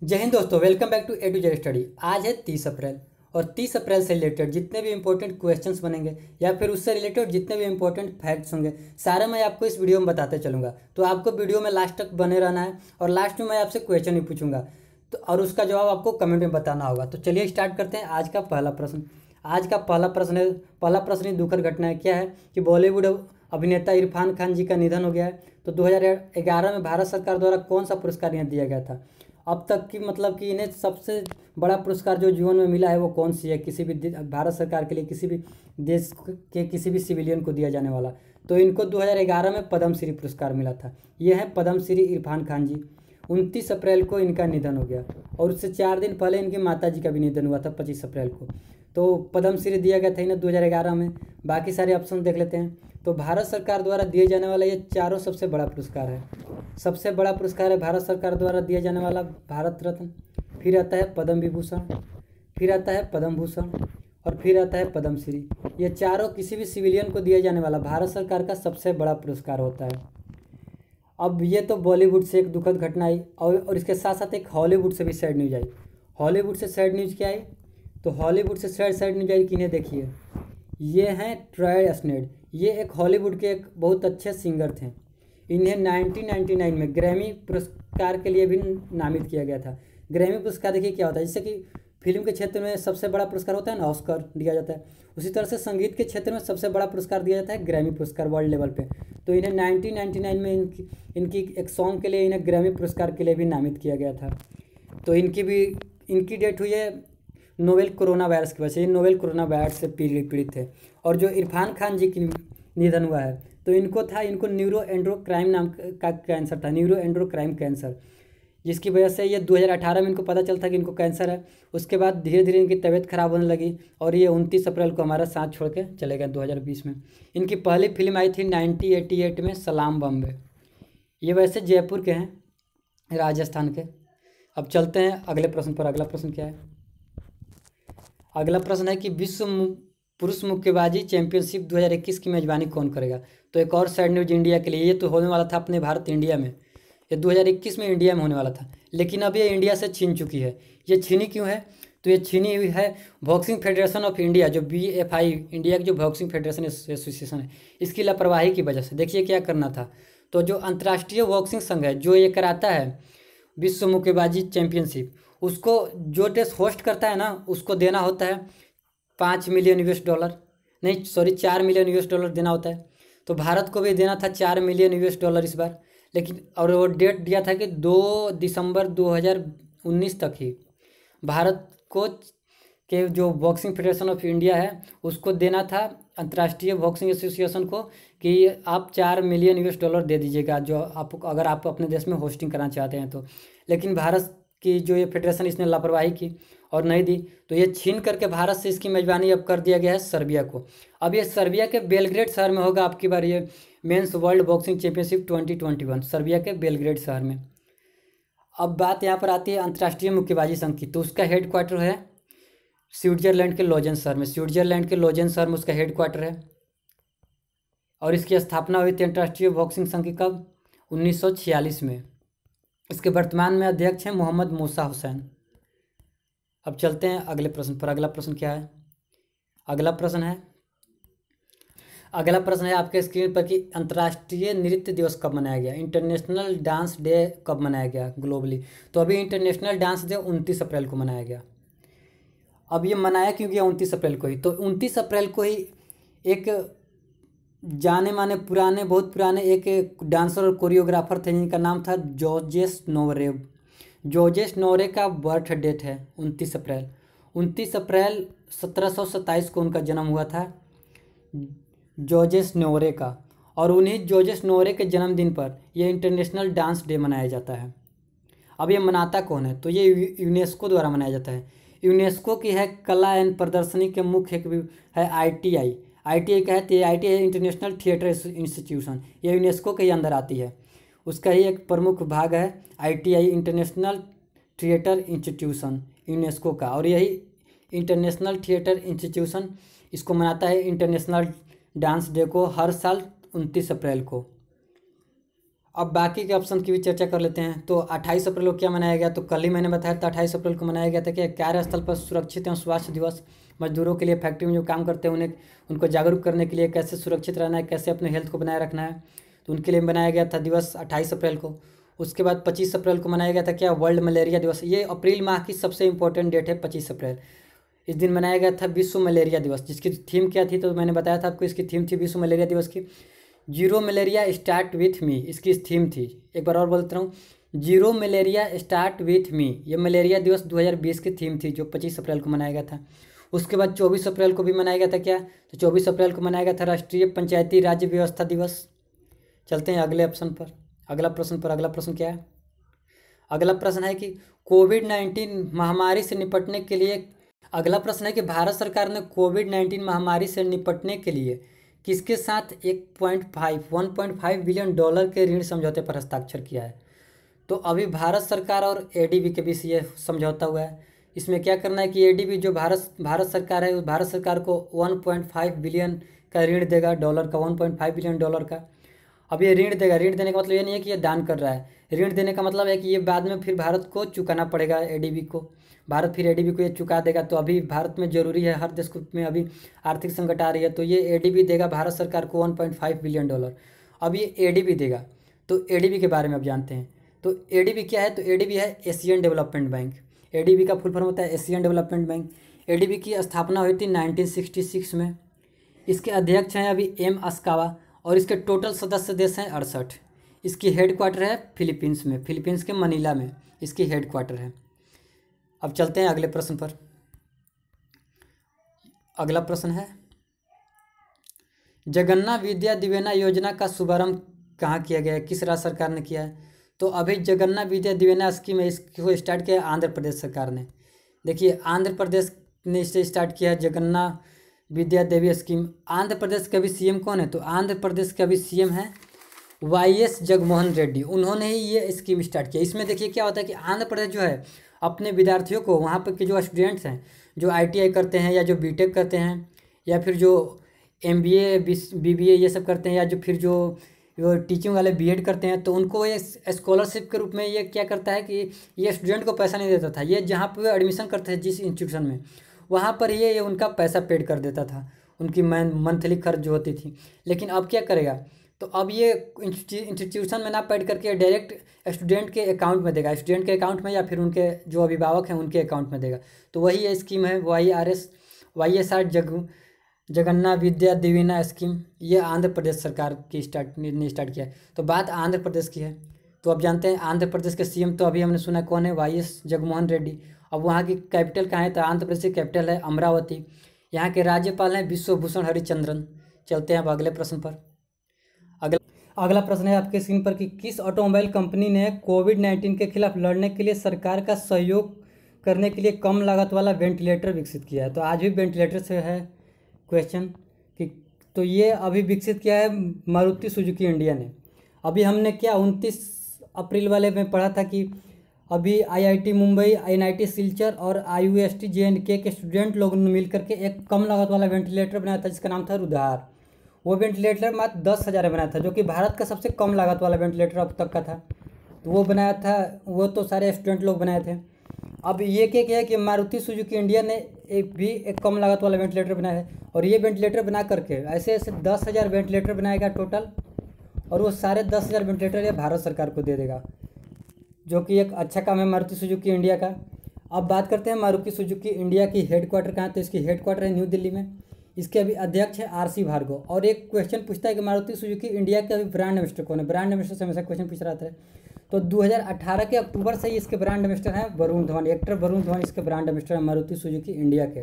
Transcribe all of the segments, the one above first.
जय हिंद दोस्तों, welcome back to A to Z study. आज है 30 अप्रैल और 30 अप्रैल से रिलेटेड जितने भी इंपॉर्टेंट क्वेश्चंस बनेंगे या फिर उससे रिलेटेड जितने भी इंपॉर्टेंट फैक्ट्स होंगे सारे मैं आपको इस वीडियो में बताते चलूँगा। तो आपको वीडियो में लास्ट तक बने रहना है और लास्ट में मैं आपसे क्वेश्चन भी पूछूंगा तो और उसका जवाब आपको कमेंट में बताना होगा। तो चलिए स्टार्ट करते हैं। आज का पहला प्रश्न ही दुखद घटना है। क्या है कि बॉलीवुड अभिनेता इरफान खान जी का निधन हो गया है। तो 2011 में भारत सरकार द्वारा कौन सा पुरस्कार इन्हें दिया गया था? अब तक की मतलब कि इन्हें सबसे बड़ा पुरस्कार जो जीवन में मिला है वो कौन सी है? किसी भी भारत सरकार के लिए किसी भी देश के किसी भी सिविलियन को दिया जाने वाला। तो इनको 2011 में पद्मश्री पुरस्कार मिला था। ये है पद्मश्री इरफान खान जी। 29 अप्रैल को इनका निधन हो गया और उससे 4 दिन पहले इनकी माता जी का भी निधन हुआ था 25 अप्रैल को। तो पद्मश्री दिया गया था इन्हें 2011 में। बाकी सारे ऑप्शन देख लेते हैं। तो भारत सरकार द्वारा दिए जाने वाला ये चारों सबसे बड़ा पुरस्कार है। सबसे बड़ा पुरस्कार है भारत सरकार द्वारा दिया जाने वाला भारत रत्न, फिर आता है पद्म विभूषण, फिर आता है पद्म भूषण और फिर आता है पद्मश्री। ये चारों किसी भी सिविलियन को दिया जाने वाला भारत सरकार का सबसे बड़ा पुरस्कार होता है। अब ये तो बॉलीवुड से एक दुखद घटना आई और इसके साथ साथ एक हॉलीवुड से भी सैड न्यूज आई। हॉलीवुड से सैड न्यूज क्या आई? तो हॉलीवुड से सैड न्यूज आई किन्हें देखिए, ये हैं ट्रॉय स्नेड। ये एक हॉलीवुड के एक बहुत अच्छे सिंगर थे। इन्हें 1999 में ग्रैमी पुरस्कार के लिए भी नामित किया गया था। ग्रैमी पुरस्कार देखिए क्या होता है, जैसे कि फिल्म के क्षेत्र में सबसे बड़ा पुरस्कार होता है ना, ऑस्कर दिया जाता है, उसी तरह से संगीत के क्षेत्र में सबसे बड़ा पुरस्कार दिया जाता है ग्रैमी पुरस्कार वर्ल्ड लेवल पे। तो इन्हें 1999 में इनकी एक सॉन्ग के लिए इन्हें ग्रैमी पुरस्कार के लिए भी नामित किया गया था। तो इनकी डेट हुई है नोवेल कोरोना वायरस की वजह से। ये नोवेल कोरोना वायरस से पीड़ित थे। और जो इरफान खान जी की निधन हुआ है तो इनको न्यूरो एंड्रोक्राइन नाम का कैंसर था, न्यूरो एंड्रोक्राइन कैंसर, जिसकी वजह से ये 2018 में इनको पता चलता कि इनको कैंसर है। उसके बाद धीरे धीरे इनकी तबीयत खराब होने लगी और ये 29 अप्रैल को हमारा साथ छोड़ के चले गए 2020 में। इनकी पहली फिल्म आई थी 1988 में, सलाम बॉम्बे। ये वैसे जयपुर के हैं, राजस्थान के। अब चलते हैं अगले प्रश्न पर। अगला प्रश्न क्या है? अगला प्रश्न है कि विश्व पुरुष मुक्केबाजी चैंपियनशिप 2021 की मेजबानी कौन करेगा? तो एक और सैड न्यूज इंडिया के लिए। ये तो होने वाला था अपने भारत इंडिया में, ये 2021 में इंडिया में होने वाला था, लेकिन अब ये इंडिया से छीन चुकी है। ये छीनी क्यों है? तो ये छीनी हुई है बॉक्सिंग फेडरेशन ऑफ इंडिया, जो BFI इंडिया की जो बॉक्सिंग फेडरेशन एसोसिएशन है, इसकी लापरवाही की वजह से। देखिए क्या करना था। तो जो अंतर्राष्ट्रीय बॉक्सिंग संघ है जो ये कराता है विश्व मुक्केबाजी चैंपियनशिप, उसको जो देश होस्ट करता है ना उसको देना होता है 5 मिलियन US डॉलर, नहीं सॉरी 4 मिलियन US डॉलर देना होता है। तो भारत को भी देना था 4 मिलियन US डॉलर इस बार, लेकिन और वो डेट दिया था कि 2 दिसंबर 2019 तक ही भारत को के जो बॉक्सिंग फेडरेशन ऑफ इंडिया है उसको देना था अंतर्राष्ट्रीय बॉक्सिंग एसोसिएशन को कि आप 4 मिलियन US डॉलर दे दीजिएगा जो आप अगर आप अपने देश में होस्टिंग करना चाहते हैं तो। लेकिन भारत की जो ये फेडरेशन इसने लापरवाही की और नहीं दी, तो ये छीन करके भारत से इसकी मेजबानी अब कर दिया गया है सर्बिया को। अब ये सर्बिया के बेलग्रेड शहर में होगा आपकी बार ये mains world boxing championship 2021, Serbia के बेलग्रेड शहर में। अब बात यहाँ पर आती है अंतर्राष्ट्रीय मुक्केबाजी संघ की। तो उसका हेड क्वार्टर है स्विट्जरलैंड के लोजेन शहर में। स्विट्जरलैंड के लोजेन शहर में उसका हेड क्वार्टर है और इसकी स्थापना हुई थी अंतर्राष्ट्रीय बॉक्सिंग संघ की कब? 1946 में। इसके वर्तमान में अध्यक्ष हैं मोहम्मद मूसा हुसैन। अब चलते हैं अगले प्रश्न पर। अगला प्रश्न क्या है? अगला प्रश्न है आपके स्क्रीन पर कि अंतर्राष्ट्रीय नृत्य दिवस कब मनाया गया? इंटरनेशनल डांस डे कब मनाया गया ग्लोबली? तो अभी इंटरनेशनल डांस डे 29 अप्रैल को मनाया गया। अब ये मनाया क्यों गया 29 अप्रैल को ही? तो 29 अप्रैल को ही एक जाने माने बहुत पुराने एक डांसर और कोरियोग्राफर थे जिनका नाम था जॉर्जेस नोवरेव। जॉर्जेस नोवरे का बर्थ डेट है 29 अप्रैल। 29 अप्रैल 1727 को उनका जन्म हुआ था जॉर्जेस नोवरे का। और उन्हीं जॉर्जेस नोवरे के जन्मदिन पर यह इंटरनेशनल डांस डे मनाया जाता है। अब ये मनाता कौन है? तो ये यूनेस्को द्वारा मनाया जाता है। यूनेस्को की है कला एंड प्रदर्शनी के मुख्य है ITI कहते हैं। ITI इंटरनेशनल थिएटर इंस्टीट्यूशन, ये यूनेस्को के ही अंदर आती है। उसका ही एक प्रमुख भाग है ITI international theatre institution UNESCO का। और यही इंटरनेशनल थिएटर इंस्टीट्यूशन इसको मनाता है इंटरनेशनल डांस डे को हर साल 29 अप्रैल को। अब बाकी के ऑप्शन की भी चर्चा कर लेते हैं। तो 28 अप्रैल को क्या मनाया गया, तो कल ही मैंने बताया था 28 अप्रैल को मनाया गया था कि कार्यस्थल पर सुरक्षित एवं स्वास्थ्य दिवस। मजदूरों के लिए, फैक्ट्री में जो काम करते हैं उनको जागरूक करने के लिए, कैसे सुरक्षित रहना है, कैसे अपने हेल्थ को बनाए रखना है, तो उनके लिए बनाया गया था दिवस 28 अप्रैल को। उसके बाद 25 अप्रैल को मनाया गया था क्या, वर्ल्ड मलेरिया दिवस। ये अप्रैल माह की सबसे इंपॉर्टेंट डेट है 25 अप्रैल। इस दिन मनाया गया था विश्व मलेरिया दिवस, जिसकी थीम क्या थी, तो मैंने बताया था आपको, इसकी थीम थी विश्व मलेरिया दिवस की zero malaria start with me, इसकी थीम थी। एक बार और बोलता हूँ, zero malaria start with me, ये मलेरिया दिवस 2020 की थीम थी, जो 25 अप्रैल को मनाया गया था। उसके बाद 24 अप्रैल को भी मनाया गया था क्या, तो 24 अप्रैल को मनाया गया था राष्ट्रीय पंचायती राज्य व्यवस्था दिवस। चलते हैं अगले ऑप्शन पर, अगला प्रश्न क्या है। अगला प्रश्न है कि कोविड-19 महामारी से निपटने के लिए, अगला प्रश्न है कि भारत सरकार ने कोविड-19 महामारी से निपटने के लिए किसके साथ 1.5 बिलियन डॉलर के ऋण समझौते पर हस्ताक्षर किया है। तो अभी भारत सरकार और एडीबी के बीच ये समझौता हुआ है। इसमें क्या करना है कि एडीबी जो भारत सरकार है, उस भारत सरकार को 1.5 बिलियन का ऋण देगा, डॉलर का 1.5 बिलियन डॉलर का। अब ये ऋण देगा, ऋण देने का मतलब ये नहीं है कि ये दान कर रहा है, ऋण देने का मतलब है कि ये बाद में फिर भारत को चुकाना पड़ेगा एडीबी को, भारत फिर एडीबी को ये चुका देगा। तो अभी भारत में ज़रूरी है, हर देश में अभी आर्थिक संकट आ रही है, तो ये एडीबी देगा भारत सरकार को 1.5 बिलियन डॉलर। अब ये एडीबी देगा, तो एडीबी के बारे में अब जानते हैं। तो एडीबी क्या है, तो एडीबी है एशियन डेवलपमेंट बैंक। एडीबी का फुल फॉर्म होता है एशियन डेवलपमेंट बैंक। एडीबी की स्थापना हुई थी 1966 में। इसके अध्यक्ष हैं अभी एम अस्कावा, और इसके टोटल सदस्य देश हैं 68। इसकी हेडक्वार्टर है फिलीपींस में, फिलीपींस के मनीला में इसकी हेडक्वार्टर है। अब चलते हैं अगले प्रश्न पर। अगला प्रश्न है, जगन्ना विद्या दिवेना योजना का शुभारंभ कहाँ किया गया है, किस राज्य सरकार ने किया है। तो अभी जगन्ना विद्या दिवेना स्कीम है, इसको स्टार्ट किया आंध्र प्रदेश सरकार ने। देखिए आंध्र प्रदेश ने इसे स्टार्ट किया है, जगन्ना विद्या देवी स्कीम। आंध्र प्रदेश के अभी सीएम कौन है, तो आंध्र प्रदेश के अभी सीएम है वाईएस जगनमोहन रेड्डी, उन्होंने ही ये स्कीम स्टार्ट किया। इसमें देखिए क्या होता है कि आंध्र प्रदेश जो है अपने विद्यार्थियों को, वहाँ पर के जो स्टूडेंट्स हैं, जो आईटीआई करते हैं या जो बीटेक करते हैं या फिर जो एमबीए बीबीए ये सब करते हैं, या जो फिर जो टीचिंग वाले बीएड करते हैं, तो उनको ये स्कॉलरशिप के रूप में ये क्या करता है कि ये स्टूडेंट को पैसा नहीं देता था, ये जहाँ पर एडमिशन करते थे जिस इंस्टीट्यूशन में, वहाँ पर ये उनका पैसा पेड कर देता था, उनकी मंथली खर्च जो होती थी। लेकिन अब क्या करेगा, तो अब ये इंस्टीट्यूशन में ना पेड करके डायरेक्ट स्टूडेंट के अकाउंट में देगा, स्टूडेंट के अकाउंट में या फिर उनके जो अभिभावक हैं उनके अकाउंट में देगा। तो वही ये स्कीम है वाईएसआर जगन्ना विद्या दिवेना स्कीम, ये आंध्र प्रदेश सरकार की ने स्टार्ट किया है। तो बात आंध्र प्रदेश की है, तो अब जानते हैं आंध्र प्रदेश के सीएम, तो अभी हमने सुना कौन है, वाईएस जगनमोहन रेड्डी। अब वहाँ की कैपिटल कहाँ है, तो आंध्र प्रदेश की कैपिटल है अमरावती। यहाँ के राज्यपाल हैं विश्वभूषण हरिचंद्रन। चलते हैं अब अगले प्रश्न पर। अगला प्रश्न है आपके स्क्रीन पर कि किस ऑटोमोबाइल कंपनी ने कोविड-19 के खिलाफ लड़ने के लिए सरकार का सहयोग करने के लिए कम लागत वाला वेंटिलेटर विकसित किया है। तो आज भी वेंटिलेटर से है क्वेश्चन कि, तो ये अभी विकसित किया है मारुति सुजुकी इंडिया ने। अभी हमने क्या 29 अप्रैल वाले में पढ़ा था कि अभी आईआईटी मुंबई, एनआईटी सिलचर और आईयूएसटी जेएंडके के स्टूडेंट लोगों ने मिलकर के एक कम लागत वाला वेंटिलेटर बनाया था, जिसका नाम था रुद्र। वो वेंटिलेटर मात्र 10,000 में बनाया था, जो कि भारत का सबसे कम लागत वाला वेंटिलेटर अब तक का था। तो वो बनाया था, वो तो सारे स्टूडेंट लोग बनाए थे। अब ये क्या है कि मारुति सुजुकी इंडिया ने एक कम लागत वाला वेंटिलेटर बनाया है, और ये वेंटिलेटर बना करके ऐसे 10,000 वेंटिलेटर बनाएगा टोटल, और वो सारे 10,000 वेंटिलेटर ये भारत सरकार को दे देगा, जो कि एक अच्छा काम है मारुति सुजुकी इंडिया का। अब बात करते हैं मारुति सुजुकी इंडिया की हेडक्वार्टर कहाँ, तो इसकी हेडक्वार्टर है न्यू दिल्ली में। इसके अभी अध्यक्ष है आरसी भार्गव। और एक क्वेश्चन पूछता है कि मारुति सुजुकी इंडिया के अभी ब्रांड एम्बेसडर कौन है, ब्रांड एम्बेसडर से हमेशा क्वेश्चन पूछ रहा था। तो 2018 के अक्टूबर से ही इसके ब्रांड एम्बेसडर हैं वरुण धवन, एक्टर वरुण धवन इसके ब्रांड एम्बेसडर हैं मारुति सुजुकी इंडिया के।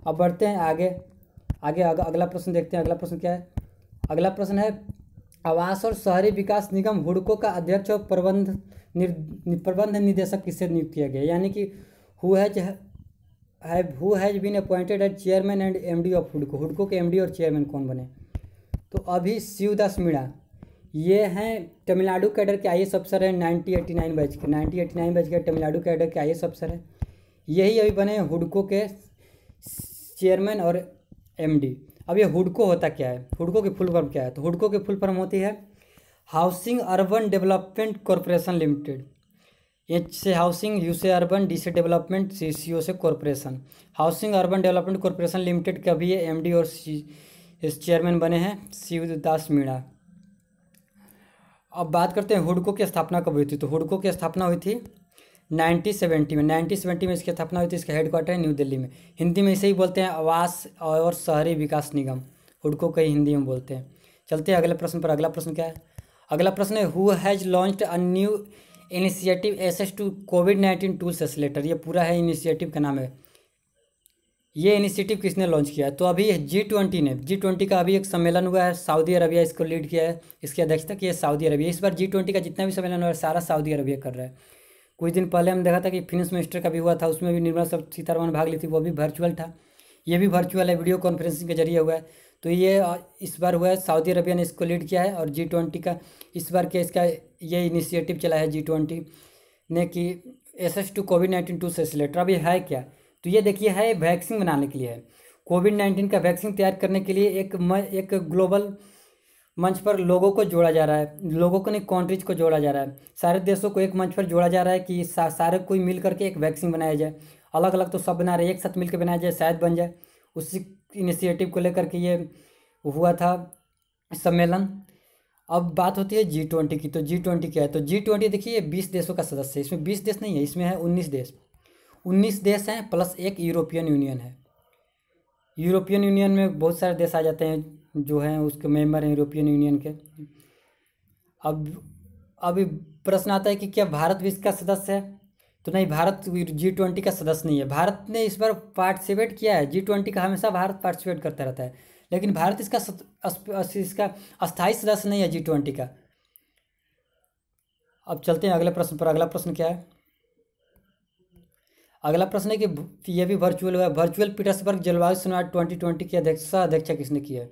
अब बढ़ते हैं आगे अगला प्रश्न देखते हैं। अगला प्रश्न क्या है, अगला प्रश्न है आवास और शहरी विकास निगम हुडको का अध्यक्ष और प्रबंध निदेशक किससे नियुक्त किया गया, यानी कि who has been appointed as chairman and MD of हुडको। हुडको के एमडी और चेयरमैन कौन बने, तो अभी शिवदास मीणा, ये हैं तमिलनाडु कैडर के आईएएस अफसर हैं 1989 बैच के तमिलनाडु कैडर के आईएएस अफसर हैं। यही अभी बने हुडको के चेयरमैन और एमडी। अब ये हुडको होता क्या है, हुडको की फुल फॉर्म क्या है, तो हुडको की फुल फॉर्म होती है housing urban development corporation limited. H से हाउसिंग, यू से अर्बन, डी से डेवलपमेंट, सी ओ से corporation. Housing urban development corporation limited के अभी ये एमडी और इस चेयरमैन बने हैं शिवदास मीणा। अब बात करते हैं हुडको की स्थापना कब हुई थी। तो हुडको की स्थापना हुई थी 1970 में। 1970 में इसकी स्थापना हुई थी। इसका हेडक्वार्टर है न्यू दिल्ली में। हिंदी में इसे ही बोलते हैं आवास और शहरी विकास निगम, हुडको को ही हिंदी में बोलते हैं। चलते हैं अगले प्रश्न पर। अगला प्रश्न क्या है? अगला प्रश्न है who has launched a new initiative access to कोविड-19 टूल्स एक्सेलेरेटर। ये पूरा है इनिशिएटिव का नाम है। ये इनिशिएटिव किसने लॉन्च किया है? तो अभी G20 ने, G20 का अभी एक सम्मेलन हुआ है, सऊदी अरबिया इसको लीड किया है, इसकी अध्यक्षता की है सऊदी अरबिया। इस बार G20 का जितना भी सम्मेलन हुआ है सारा सऊदी अरबिया कर रहा है। कुछ दिन पहले हम देखा था कि फिनेंस मिनिस्टर का भी हुआ था, उसमें भी निर्मला सीतारमण भाग ली थी, वो भी वर्चुअल था। ये भी वर्चुअल है, वीडियो कॉन्फ्रेंसिंग के जरिए हुआ है। तो ये इस बार हुआ है, सऊदी अरबिया ने इसको लीड किया है। और G20 का इस बार के इसका ये इनिशिएटिव चला है G20 ने कि एसेस टू कोविड-19 टूल्स एक्सेलेरेटर। अब ये है क्या? तो ये देखिए है वैक्सीन बनाने के लिए है। कोविड-19 का वैक्सीन तैयार करने के लिए एक ग्लोबल मंच पर लोगों को जोड़ा जा रहा है। लोगों को नहीं, कंट्रीज को जोड़ा जा रहा है। सारे देशों को एक मंच पर जोड़ा जा रहा है कि सारे कोई मिल करके एक वैक्सीन बनाया जाए। अलग अलग तो सब बना रहे, एक साथ मिलकर बनाया जाए, शायद बन जाए। उसी इनिशिएटिव को लेकर के ये हुआ था सम्मेलन। अब बात होती है G20 की। तो G20 क्या है? तो G20 देखिए 20 देशों का सदस्य है। इसमें 20 देश नहीं है, इसमें है 19 देश। 19 देश हैं प्लस एक यूरोपियन यूनियन है। यूरोपियन यूनियन में बहुत सारे देश आ जाते हैं जो हैं उसके मेंबर हैं यूरोपियन यूनियन के। अब प्रश्न आता है कि क्या भारत भी इसका सदस्य है? तो नहीं, भारत G20 का सदस्य नहीं है। भारत ने इस बार पार्टिसिपेट किया है G20 का, हमेशा भारत पार्टिसिपेट करता रहता है, लेकिन भारत इसका अस्थायी सदस्य नहीं है G20 का। अब चलते हैं अगले प्रश्न पर। अगला प्रश्न क्या है? अगला प्रश्न है कि ये भी वर्चुअल हुआ है। वर्चुअल पीटर्सबर्ग जलवायु संवाद 2020 की अध्यक्षता किसने की है?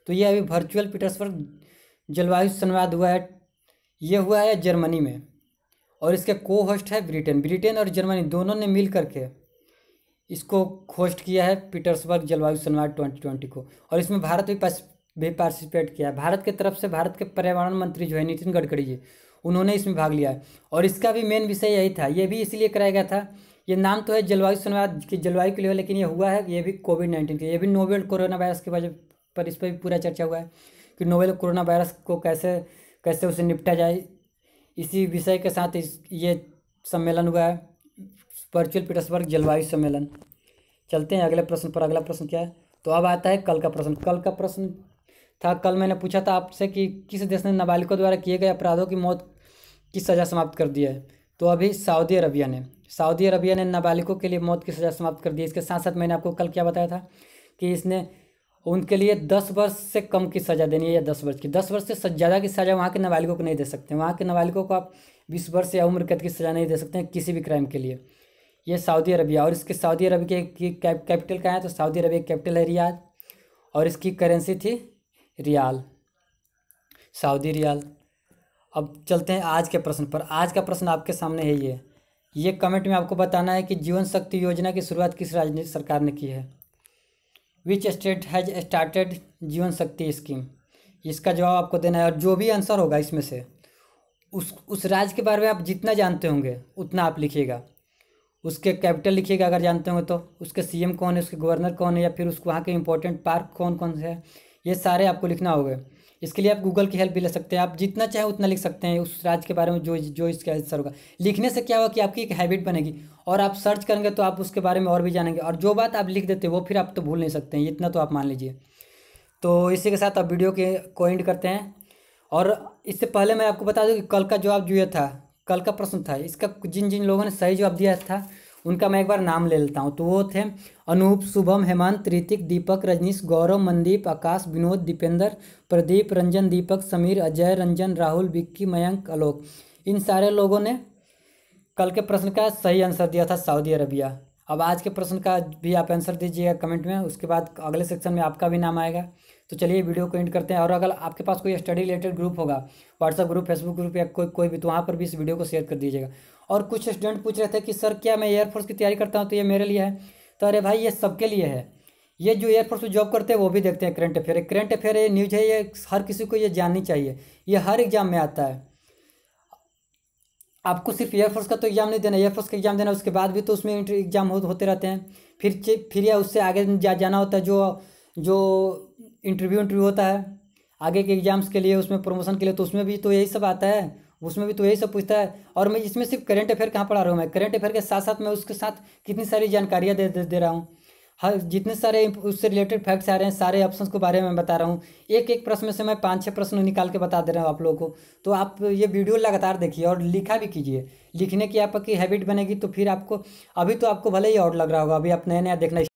तो ये अभी वर्चुअल पीटर्सबर्ग जलवायु संवाद हुआ है, ये हुआ है जर्मनी में, और इसके को होस्ट है ब्रिटेन। ब्रिटेन और जर्मनी दोनों ने मिल करके इसको होस्ट किया है पीटर्सबर्ग जलवायु संवाद 2020 को। और इसमें भारत भी पार्टिसिपेट किया है। भारत की तरफ से भारत के पर्यावरण मंत्री जो है नितिन गडकरी जी, उन्होंने इसमें भाग लिया है। और इसका भी मेन विषय यही था, ये भी इसलिए कराया गया था। ये नाम तो है जलवायु संवाद की, जलवायु के लिए, लेकिन ये हुआ है ये भी कोविड-19 के, ये भी नोवेल कोरोना वायरस की वजह पर इस पर भी पूरा चर्चा हुआ है कि नोवेल कोरोना वायरस को कैसे उसे निपटा जाए। इसी विषय के साथ ये सम्मेलन हुआ है, वर्चुअल पीटर्सबर्ग जलवायु सम्मेलन। चलते हैं अगले प्रश्न पर। अगला प्रश्न क्या है? तो अब आता है कल का प्रश्न। कल का प्रश्न था, कल मैंने पूछा था आपसे कि किस देश ने नाबालिगों द्वारा किए गए अपराधों की मौत की सज़ा समाप्त कर दी है? तो अभी सऊदी अरबिया ने नाबालिगों के लिए मौत की सज़ा समाप्त कर दी है। इसके साथ साथ मैंने आपको कल क्या बताया था कि इसने उनके लिए 10 वर्ष से कम की सज़ा देनी है, या 10 वर्ष की, 10 वर्ष से ज़्यादा की सज़ा वहाँ के नाबालिगों को नहीं दे सकते। वहाँ के नाबालिगों को आप 20 वर्ष या उम्र कैद की सज़ा नहीं दे सकते हैं किसी भी क्राइम के लिए। ये सऊदी अरबिया, और इसके सऊदी अरबिया की कैपिटल कहाँ है? तो सऊदी अरबिया की कैपिटल है रियाद, और इसकी करेंसी थी रियाल, सऊदी रियाल। अब चलते हैं आज के प्रश्न पर। आज का प्रश्न आपके सामने है ये कमेंट में आपको बताना है कि जीवन शक्ति योजना की शुरुआत किस राज्य सरकार ने की है? विच स्टेट हैज स्टार्टेड जीवन शक्ति स्कीम? इसका जवाब आपको देना है, और जो भी आंसर होगा इसमें से उस राज्य के बारे में आप जितना जानते होंगे उतना आप लिखिएगा। उसके कैपिटल लिखिएगा अगर जानते होंगे तो, उसके सीएम कौन है, उसके गवर्नर कौन है, या फिर उसको वहाँ के इंपॉर्टेंट पार्क कौन कौन से है, ये सारे आपको लिखना होगा। इसके लिए आप गूगल की हेल्प भी ले सकते हैं। आप जितना चाहे उतना लिख सकते हैं उस राज्य के बारे में जो इसका आंसर होगा। लिखने से क्या होगा कि आपकी एक हैबिट बनेगी, और आप सर्च करेंगे तो आप उसके बारे में और भी जानेंगे। और जो बात आप लिख देते हैं वो फिर आप तो भूल नहीं सकते हैं, इतना तो आप मान लीजिए। तो इसी के साथ आप वीडियो को एंड करते हैं। और इससे पहले मैं आपको बता दूं कि कल का जवाब जो ये था, कल का प्रश्न था, इसका जिन जिन लोगों ने सही जवाब दिया था उनका मैं एक बार नाम ले लेता हूँ। तो वो थे अनूप, शुभम, हेमंत, ऋतिक, दीपक, रजनीश, गौरव, मनदीप, आकाश, विनोद, दीपेंद्र, प्रदीप, रंजन, दीपक, समीर, अजय, रंजन, राहुल, विक्की, मयंक, आलोक। इन सारे लोगों ने कल के प्रश्न का सही आंसर दिया था सऊदी अरबिया। अब आज के प्रश्न का भी आप आंसर दीजिएगा कमेंट में, उसके बाद अगले सेक्शन में आपका भी नाम आएगा। तो चलिए वीडियो को एंड करते हैं। और अगर आपके पास कोई स्टडी रिलेटेड ग्रुप होगा, व्हाट्सएप ग्रुप, फेसबुक ग्रुप, या कोई भी, तो वहाँ पर भी इस वीडियो को शेयर कर दीजिएगा। और कुछ स्टूडेंट पूछ रहे थे कि सर क्या मैं एयरफोर्स की तैयारी करता हूँ तो ये मेरे लिए है? तो अरे भाई ये सबके लिए है। ये जो एयरफोर्स में जॉब करते हैं वो भी देखते हैं करंट अफेयर ये न्यूज है, ये हर किसी को ये जाननी चाहिए, ये हर एग्जाम में आता है। आपको सिर्फ एयरफोर्स का तो एग्जाम नहीं देना, एयरफोर्स का एग्जाम देना, उसके बाद भी तो उसमें एग्जाम होते रहते हैं। फिर या उससे आगे जाना होता है, जो जो इंटरव्यू होता है आगे के एग्जाम्स के लिए, उसमें प्रमोशन के लिए, तो उसमें भी तो यही सब आता है, उसमें भी तो यही सब पूछता है। और मैं इसमें सिर्फ करंट अफेयर कहाँ पढ़ा रहा हूँ, मैं करंट अफेयर के साथ साथ मैं उसके साथ कितनी सारी जानकारियाँ दे रहा हूँ। हर जितने सारे उससे रिलेटेड फैक्ट्स आ रहे हैं, सारे ऑप्शंस के बारे में बता रहा हूँ। एक एक प्रश्न में से मैं 5-6 प्रश्न निकाल के बता दे रहा हूँ आप लोगों को। तो आप ये वीडियो लगातार देखिए और लिखा भी कीजिए, लिखने की आपकी हैबिट बनेगी तो फिर आपको, अभी तो आपको भले ही आउट लग रहा होगा, अभी आप नया नया देखना